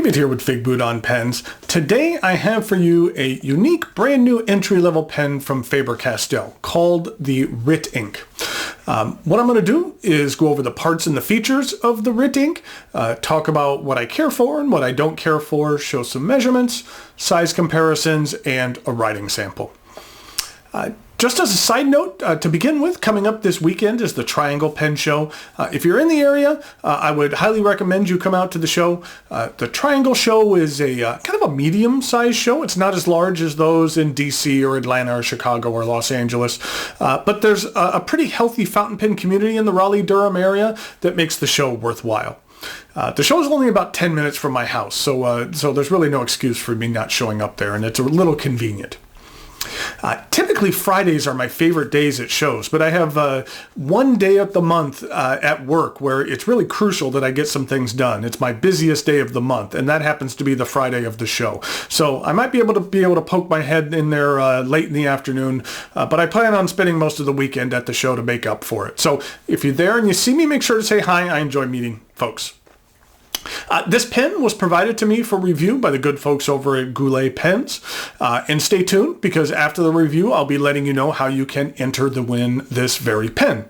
David here with Fig Boot on Pens. Today I have for you a unique brand new entry-level pen from Faber Castell called the WRITink. What I'm going to do is go over the parts and the features of the WRITink, talk about what I care for and what I don't care for, show some measurements, size comparisons, and a writing sample. Just as a side note, to begin with, coming up this weekend is the Triangle Pen Show. If you're in the area, I would highly recommend you come out to the show. The Triangle Show is a kind of a medium-sized show. It's not as large as those in DC or Atlanta or Chicago or Los Angeles, but there's a pretty healthy fountain pen community in the Raleigh-Durham area that makes the show worthwhile. The show is only about 10 minutes from my house, so there's really no excuse for me not showing up there, and it's a little convenient. Typically Fridays are my favorite days at shows, but I have one day of the month at work where it's really crucial that I get some things done. It's my busiest day of the month, and that happens to be the Friday of the show. So I might be able to poke my head in there late in the afternoon, but I plan on spending most of the weekend at the show to make up for it. So if you're there and you see me, make sure to say hi. I enjoy meeting folks. This pen was provided to me for review by the good folks over at Goulet Pens. And stay tuned, because after the review, I'll be letting you know how you can enter to win this very pen.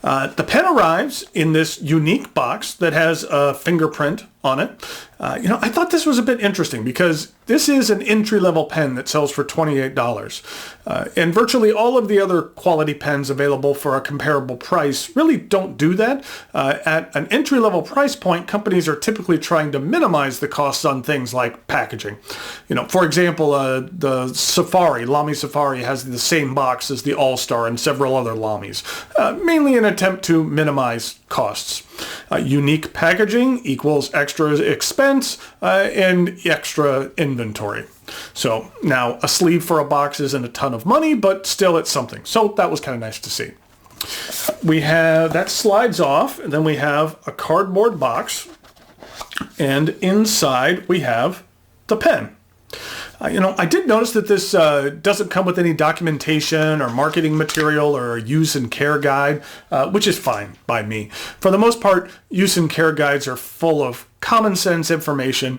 The pen arrives in this unique box that has a fingerprint on it. I thought this was a bit interesting because this is an entry-level pen that sells for $28. And virtually all of the other quality pens available for a comparable price really don't do that. At an entry-level price point, companies are typically trying to minimize the costs on things like packaging. For example, the Lamy Safari has the same box as the All-Star and several other Lamys, mainly in an attempt to minimize costs. Unique packaging equals extra expense and extra inventory. So now a sleeve for a box isn't a ton of money, but still it's something. So that was kind of nice to see. We have, that slides off, and then we have a cardboard box, and inside we have the pen. I did notice that this doesn't come with any documentation or marketing material or a use and care guide, which is fine by me. For the most part, use and care guides are full of common sense information.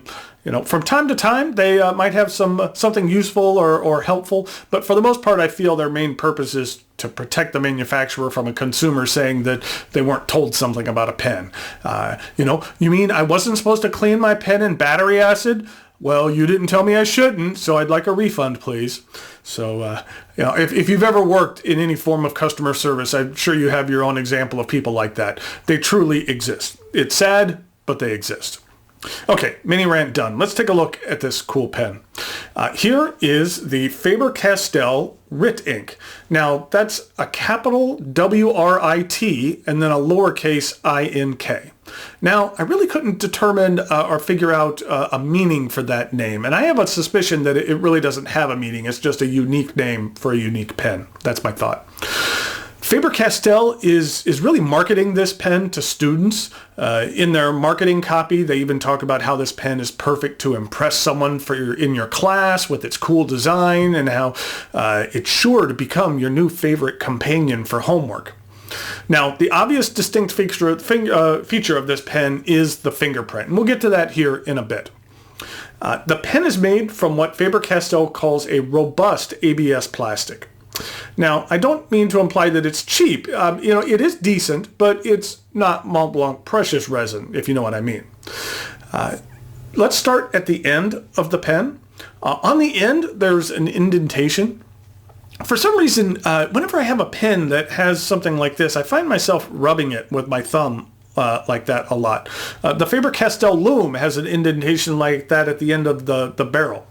From time to time, they might have something useful or helpful, but for the most part, I feel their main purpose is to protect the manufacturer from a consumer saying that they weren't told something about a pen. You mean I wasn't supposed to clean my pen in battery acid? Well, you didn't tell me I shouldn't, so I'd like a refund, please. So, if you've ever worked in any form of customer service, I'm sure you have your own example of people like that. They truly exist. It's sad, but they exist. Okay, mini rant done. Let's take a look at this cool pen. Here is the Faber Castell WRITink. Now, that's a capital W-R-I-T and then a lowercase I-N-K. Now, I really couldn't determine or figure out a meaning for that name, and I have a suspicion that it really doesn't have a meaning. It's just a unique name for a unique pen. That's my thought. Faber Castell is really marketing this pen to students. In their marketing copy, they even talk about how this pen is perfect to impress someone in your class with its cool design, and how it's sure to become your new favorite companion for homework. Now, the obvious distinct feature of this pen is the fingerprint, and we'll get to that here in a bit. The pen is made from what Faber Castell calls a robust ABS plastic. Now, I don't mean to imply that it's cheap. It is decent, but it's not Mont Blanc precious resin, if you know what I mean. Let's start at the end of the pen. On the end, there's an indentation. For some reason, whenever I have a pen that has something like this, I find myself rubbing it with my thumb like that a lot. The Faber Castell Loom has an indentation like that at the end of the barrel.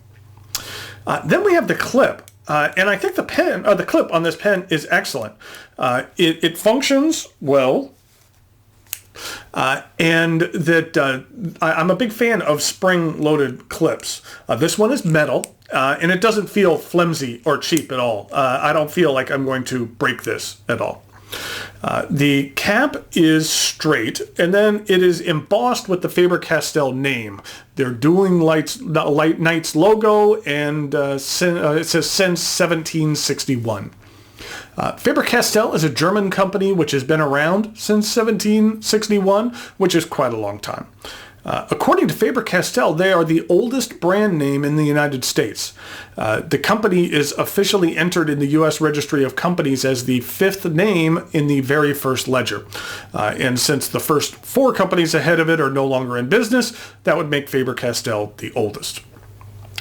Then we have the clip. And I think the clip on this pen is excellent. It functions well, and that I'm a big fan of spring-loaded clips. This one is metal, and it doesn't feel flimsy or cheap at all. I don't feel like I'm going to break this at all. The cap is straight, and then it is embossed with the Faber Castell name. Their Dueling Knights logo, and it says since 1761. Faber Castell is a German company which has been around since 1761, which is quite a long time. According to Faber Castell, they are the oldest brand name in the United States. The company is officially entered in the U.S. Registry of Companies as the 5th name in the very first ledger. And since the first 4 companies ahead of it are no longer in business, that would make Faber Castell the oldest.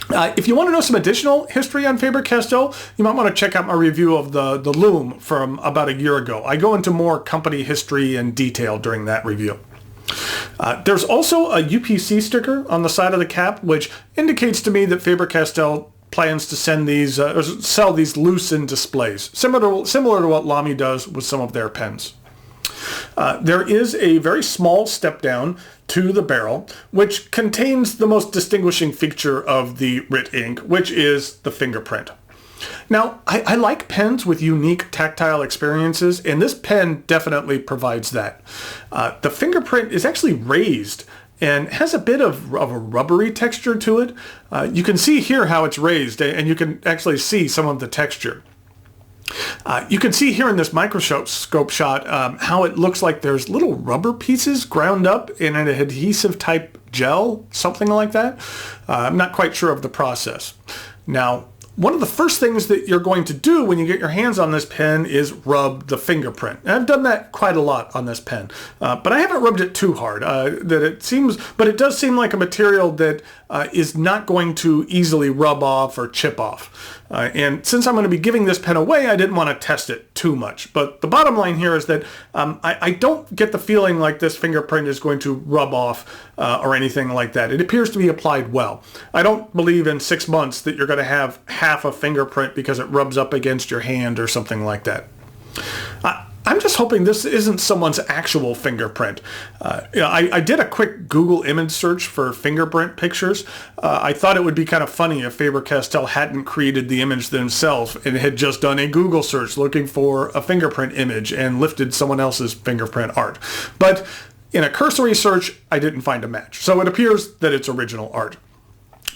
If you want to know some additional history on Faber Castell, you might want to check out my review of the loom from about a year ago. I go into more company history and detail during that review. There's also a UPC sticker on the side of the cap, which indicates to me that Faber Castell plans to send these or sell these loose in displays, similar to what Lamy does with some of their pens. There is a very small step down to the barrel, which contains the most distinguishing feature of the WRITink, which is the fingerprint. Now, I like pens with unique tactile experiences, and this pen definitely provides that. The fingerprint is actually raised and has a bit of a rubbery texture to it. You can see here how it's raised, and you can actually see some of the texture. You can see here in this microscope shot how it looks like there's little rubber pieces ground up in an adhesive type gel, something like that. I'm not quite sure of the process. Now, one of the first things that you're going to do when you get your hands on this pen is rub the fingerprint. And I've done that quite a lot on this pen, but I haven't rubbed it too hard. But it does seem like a material that is not going to easily rub off or chip off. And since I'm going to be giving this pen away, I didn't want to test it too much. But the bottom line here is that I don't get the feeling like this fingerprint is going to rub off or anything like that. It appears to be applied well. I don't believe in 6 months that you're going to have half a fingerprint because it rubs up against your hand or something like that. I'm just hoping this isn't someone's actual fingerprint. I did a quick Google image search for fingerprint pictures. I thought it would be kind of funny if Faber Castell hadn't created the image themselves and had just done a Google search looking for a fingerprint image and lifted someone else's fingerprint art. But in a cursory search, I didn't find a match. So it appears that it's original art.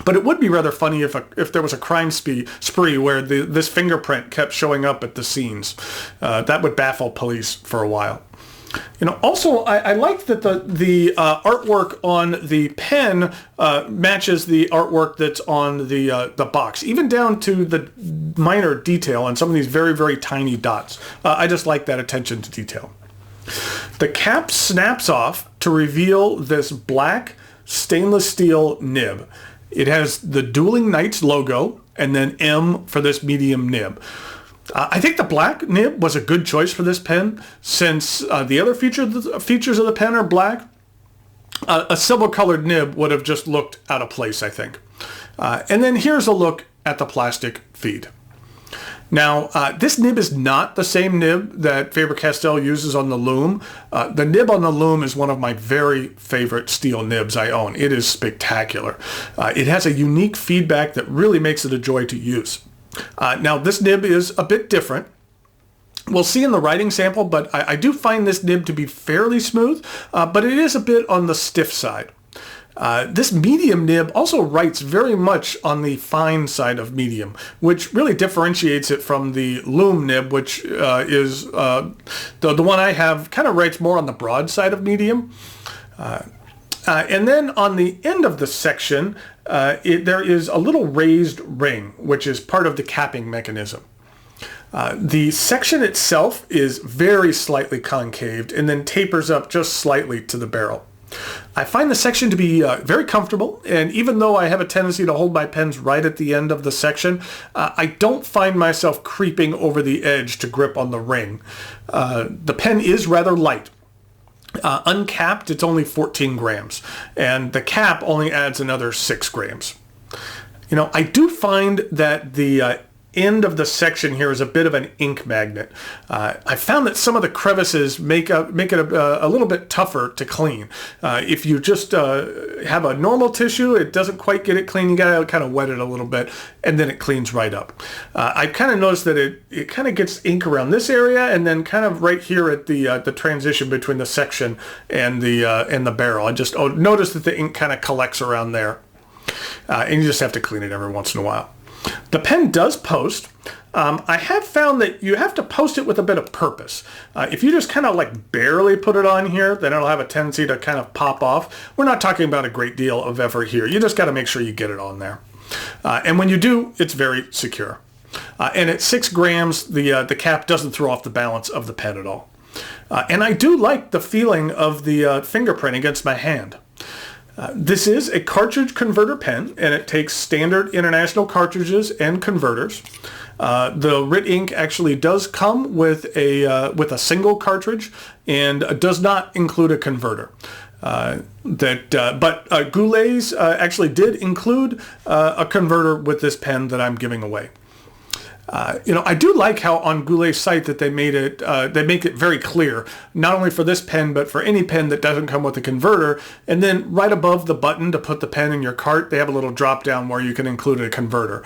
But it would be rather funny if there was a crime spree where this fingerprint kept showing up at the scenes. That would baffle police for a while. Also, I like that the artwork on the pen matches the artwork that's on the box, even down to the minor detail on some of these very, very tiny dots. I just like that attention to detail. The cap snaps off to reveal this black stainless steel nib. It has the Dueling Knights logo and then M for this medium nib. I think the black nib was a good choice for this pen since the other features of the pen are black. A silver colored nib would have just looked out of place, I think. And then here's a look at the plastic feed. Now, this nib is not the same nib that Faber Castell uses on the loom. The nib on the loom is one of my very favorite steel nibs I own. It is spectacular. It has a unique feedback that really makes it a joy to use. Now, this nib is a bit different. We'll see in the writing sample, but I do find this nib to be fairly smooth, but it is a bit on the stiff side. This medium nib also writes very much on the fine side of medium, which really differentiates it from the loom nib, which is the one I have, kind of writes more on the broad side of medium. And then on the end of the section, there is a little raised ring, which is part of the capping mechanism. The section itself is very slightly concaved and then tapers up just slightly to the barrel. I find the section to be very comfortable, and even though I have a tendency to hold my pens right at the end of the section, I don't find myself creeping over the edge to grip on the ring. The pen is rather light. Uncapped, it's only 14 grams, and the cap only adds another 6 grams. I do find that the end of the section here is a bit of an ink magnet. I found that some of the crevices make it a little bit tougher to clean. If you just have a normal tissue, it doesn't quite get it clean. You gotta kind of wet it a little bit, and then it cleans right up. I kind of noticed that it kind of gets ink around this area, and then kind of right here at the transition between the section and the barrel. I just noticed that the ink kind of collects around there, and you just have to clean it every once in a while. The pen does post. I have found that you have to post it with a bit of purpose. If you just kind of like barely put it on here, then it'll have a tendency to kind of pop off. We're not talking about a great deal of effort here. You just got to make sure you get it on there. And when you do, it's very secure. And at 6 grams, the cap doesn't throw off the balance of the pen at all. And I do like the feeling of the fingerprint against my hand. This is a cartridge converter pen, and it takes standard international cartridges and converters. The WRITink actually does come with a single cartridge and does not include a converter. But Goulet's actually did include a converter with this pen that I'm giving away. I do like how on Goulet's site that they make it very clear, not only for this pen, but for any pen that doesn't come with a converter. And then right above the button to put the pen in your cart, they have a little drop down where you can include a converter.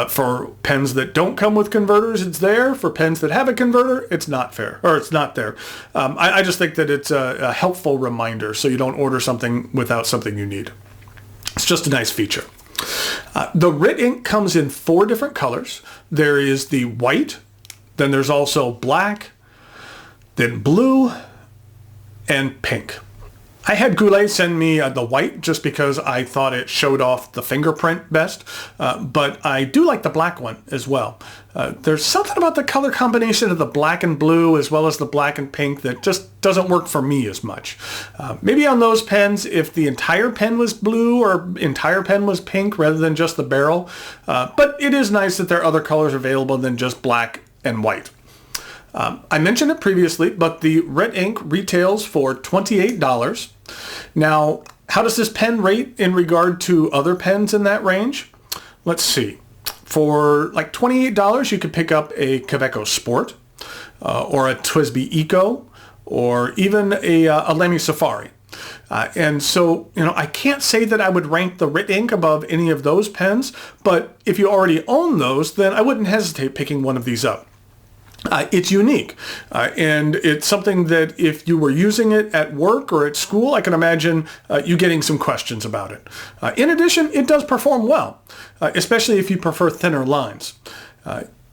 For pens that don't come with converters, it's there. For pens that have a converter, it's not there. I just think that it's a helpful reminder so you don't order something without something you need. It's just a nice feature. The WRITink comes in 4 different colors. There is the white, then there's also black, then blue, and pink. I had Goulet send me the white just because I thought it showed off the fingerprint best, but I do like the black one as well. There's something about the color combination of the black and blue as well as the black and pink that just doesn't work for me as much. Maybe on those pens, if the entire pen was blue or entire pen was pink rather than just the barrel, but it is nice that there are other colors available than just black and white. I mentioned it previously, but the WRITink retails for $28. Now, how does this pen rate in regard to other pens in that range? Let's see. For like $28, you could pick up a Kaweco Sport, or a TWSBI Eco, or even a Lamy Safari. And so, I can't say that I would rank the WRITink above any of those pens, but if you already own those, then I wouldn't hesitate picking one of these up. It's unique, and it's something that if you were using it at work or at school, I can imagine you getting some questions about it. In addition, it does perform well, especially if you prefer thinner lines.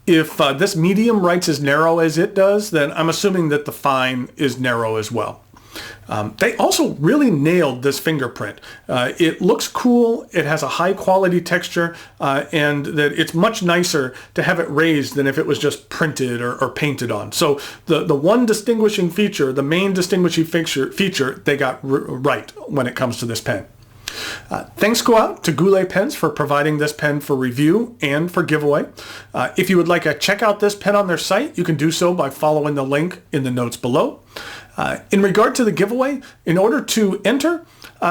If this medium writes as narrow as it does, then I'm assuming that the fine is narrow as well. They also really nailed this fingerprint. It looks cool, it has a high quality texture, and that it's much nicer to have it raised than if it was just printed or painted on. So the one distinguishing feature, the main distinguishing feature they got right when it comes to this pen. Thanks go out to Goulet Pens for providing this pen for review and for giveaway. If you would like to check out this pen on their site, you can do so by following the link in the notes below. In regard to the giveaway, in order to enter,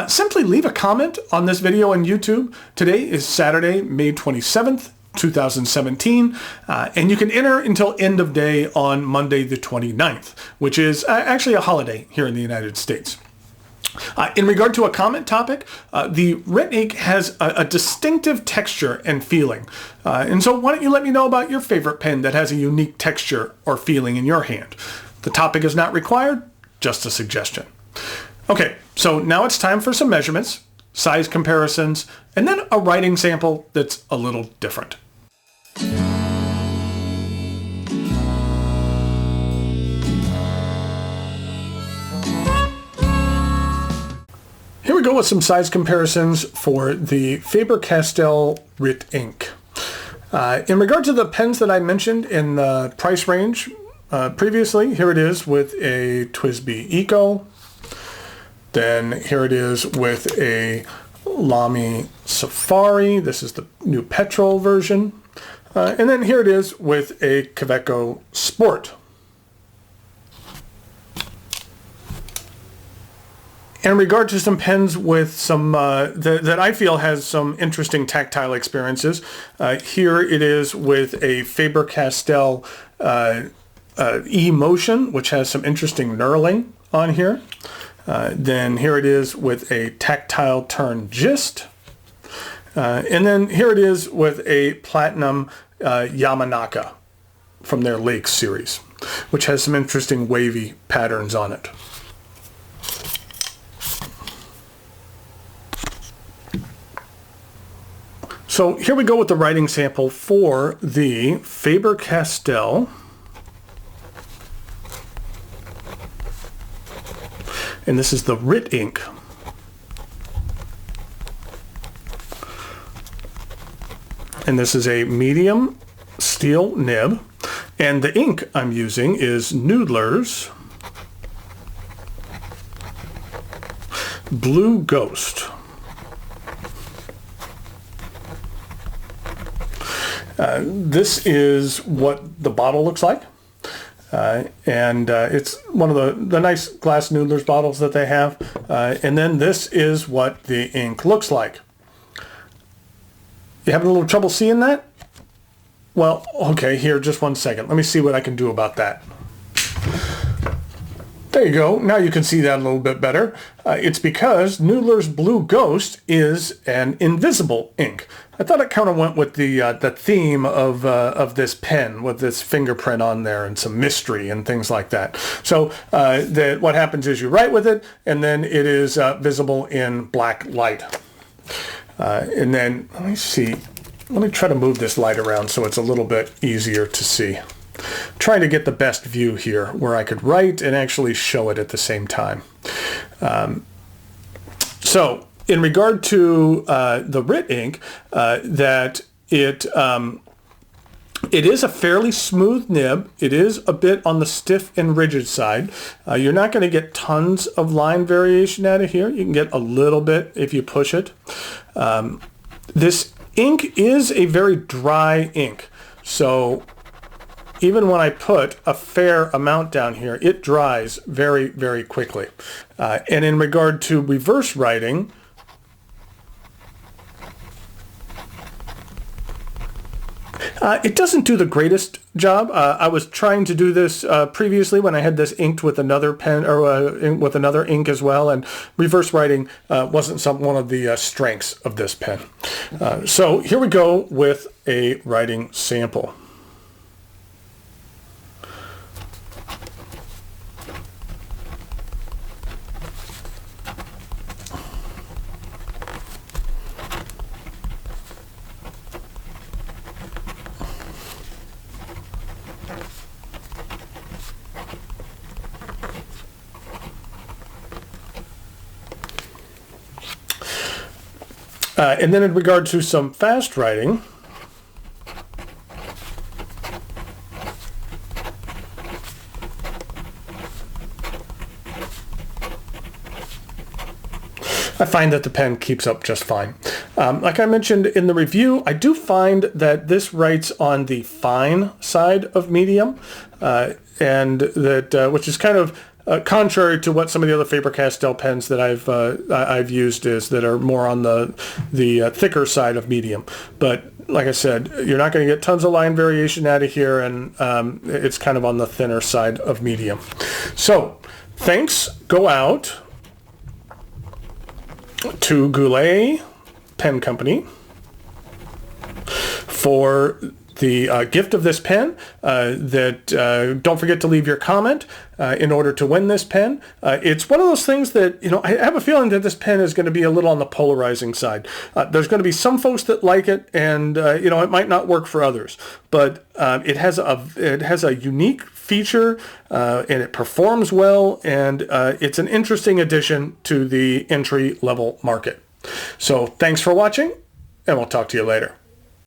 simply leave a comment on this video on YouTube. Today is Saturday, May 27th, 2017, and you can enter until end of day on Monday the 29th, which is actually a holiday here in the United States. In regard to a comment topic, the WRITink has a distinctive texture and feeling. And so why don't you let me know about your favorite pen that has a unique texture or feeling in your hand. The topic is not required, just a suggestion. Okay, so now it's time for some measurements, size comparisons, and then a writing sample that's a little different. Here we go with some size comparisons for the Faber Castell WRITink. In regard to the pens that I mentioned in the price range previously, here it is with a TWSBI Eco. Then here it is with a Lamy Safari. This is the new petrol version. And then here it is with a Kaweco Sport. In regard to some pens with some that I feel has some interesting tactile experiences, here it is with a Faber Castell E-Motion, which has some interesting knurling on here. Then here it is with a tactile turn gist. And then here it is with a Platinum Yamanaka from their Lake series, which has some interesting wavy patterns on it. So here we go with the writing sample for the Faber Castell. And this is the WRITink. And this is a medium steel nib. And the ink I'm using is Noodler's Blue Ghost. This is what the bottle looks like. It's one of the nice glass Noodler's bottles that they have. And then this is what the ink looks like. You having a little trouble seeing that? Well, okay, here, just one second. Let me see what I can do about that. There you go. Now you can see that a little bit better. It's because Noodler's Blue Ghost is an invisible ink. I thought it kind of went with the theme of this pen, with this fingerprint on there and some mystery and things like that. So what happens is you write with it, and then it is visible in black light. And then, let me see. Let me try to move this light around so it's a little bit easier to see. Trying to get the best view here where I could write and actually show it at the same time. So in regard to the WRITink, that it is a fairly smooth nib. It is a bit on the stiff and rigid side. You're not going to get tons of line variation out of here. You can get a little bit if you push it. This ink is a very dry ink. So even when I put a fair amount down here, it dries very, very quickly. And in regard to reverse writing, it doesn't do the greatest job. I was trying to do this previously when I had this inked with another pen or with another ink as well, and reverse writing wasn't one of the strengths of this pen. So here we go with a writing sample. And then in regard to some fast writing, I find that the pen keeps up just fine. Like I mentioned in the review, I do find that this writes on the fine side of medium, and that which is kind of contrary to what some of the other Faber Castell pens that I've used is, that are more on the thicker side of medium. But like I said, you're not going to get tons of line variation out of here, and it's kind of on the thinner side of medium. So thanks go out to Goulet Pen Company for the gift of this pen. Don't forget to leave your comment in order to win this pen. It's one of those things that, I have a feeling that this pen is going to be a little on the polarizing side. There's going to be some folks that like it, and it might not work for others. But it has a unique feature, and it performs well, and it's an interesting addition to the entry-level market. So thanks for watching, and we'll talk to you later.